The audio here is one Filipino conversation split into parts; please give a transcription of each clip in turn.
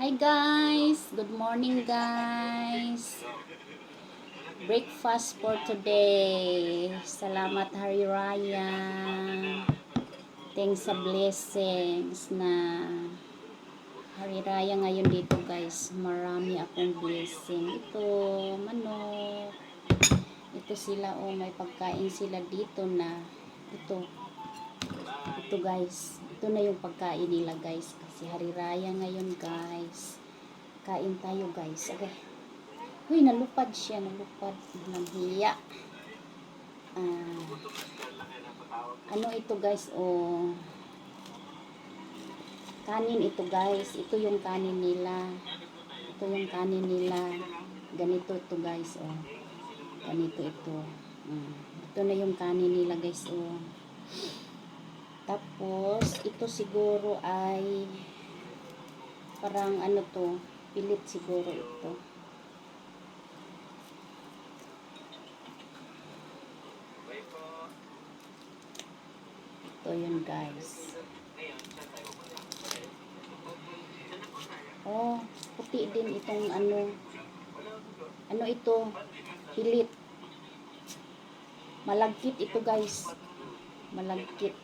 Hi guys, good morning guys. Breakfast for today. Salamat Hari Raya. Thanks sa blessings na Hari Raya ngayon dito guys. Marami akong blessing. Ito, manok. Ito sila may pagkain sila dito na ito. Ito guys. Ito na yung pagkain nila guys. Kasi Hari Raya ngayon guys. Kain tayo guys. Okay. Uy, nalupad siya. Nalupad. Nanghiya. Ah, ano ito guys? Kanin ito guys. Ito yung kanin nila. Ito yung kanin nila. Ganito ito guys. Ganito ito. Ito na yung kanin nila guys. Tapos, ito siguro ay parang ano to. Pilit siguro ito. Ito yun guys. Puti din itong ano. Ano ito? Pilit. Malagkit ito guys. Malagkit.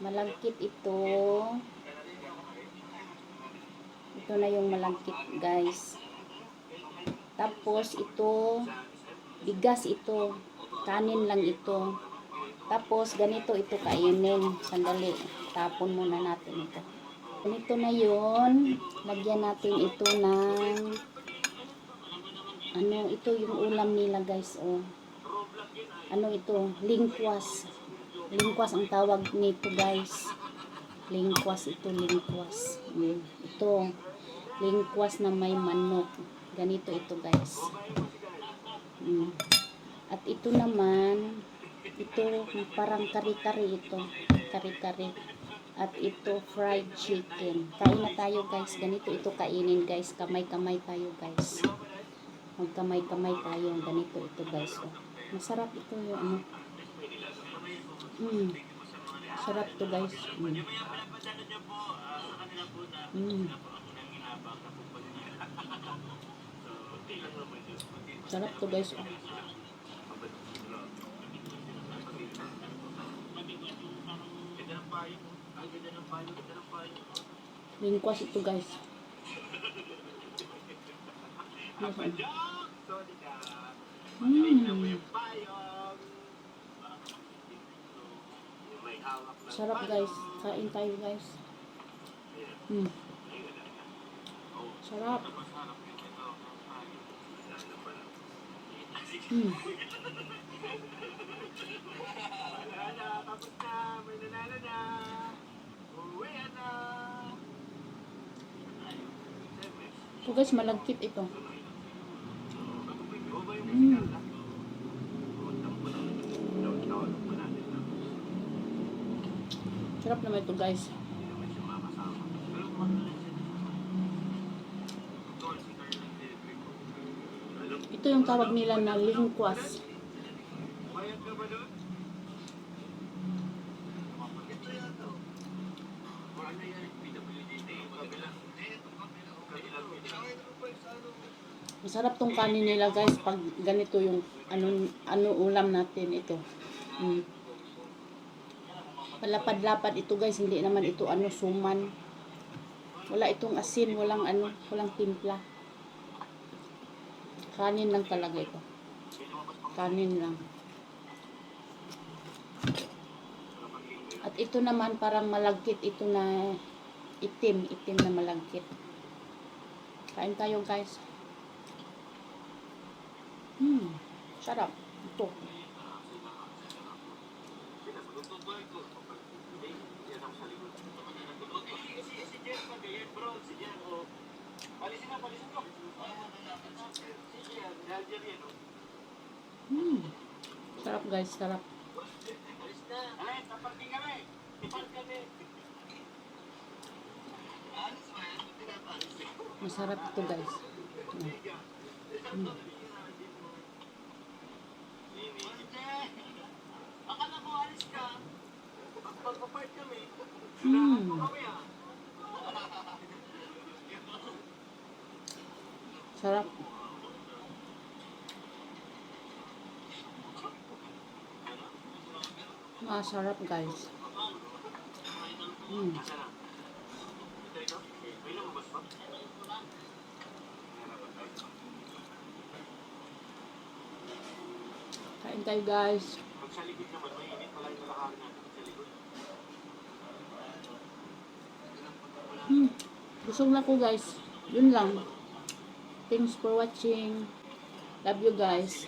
Malagkit ito. Ito na yung malagkit guys. Tapos ito, bigas ito. Kanin lang ito. Tapos ganito ito kainin. Sandali. Tapon muna natin ito. Ganito na yun. Lagyan natin ito ng ano, ito yung ulam nila guys. Ano ito? Lingkwas. Lingkwas ang tawag nito guys. Lingkwas ito, lingkwas. Ito, lingkwas na may manok. Ganito ito guys. At ito naman, ito parang kari-kari ito. Kari-kari. At ito fried chicken. Kain na tayo guys. Ganito ito kainin guys. Kamay-kamay tayo guys. Magkamay-kamay tayo. Ganito ito guys. Masarap ito yung ano. Sarap to guys. Sarap to guys. Lingkwas ito guys. Sarap guys. Kain tayo guys. Sarap. Tapos na, may nanalo na. Uwi na. So guys, malagkit ito. Sarap naman ito guys. Ito yung tawag nila na lingkwas. Masarap tong kanin nila guys pag ganito yung ano ulam natin ito. Palapad-lapad ito guys, hindi naman ito ano suman. Wala itong asin, walang timpla. Kanin lang talaga ito. Kanin lang. At ito naman parang malagkit ito na itim na malagkit. Kain tayo guys. Sarap. Ito. Sarap guys, sarap. Masarap ito guys. Sarap. Masarap guys. Mm. Kain tayo guys. Busog na ko guys. Yun lang. Thanks for watching. Love you guys.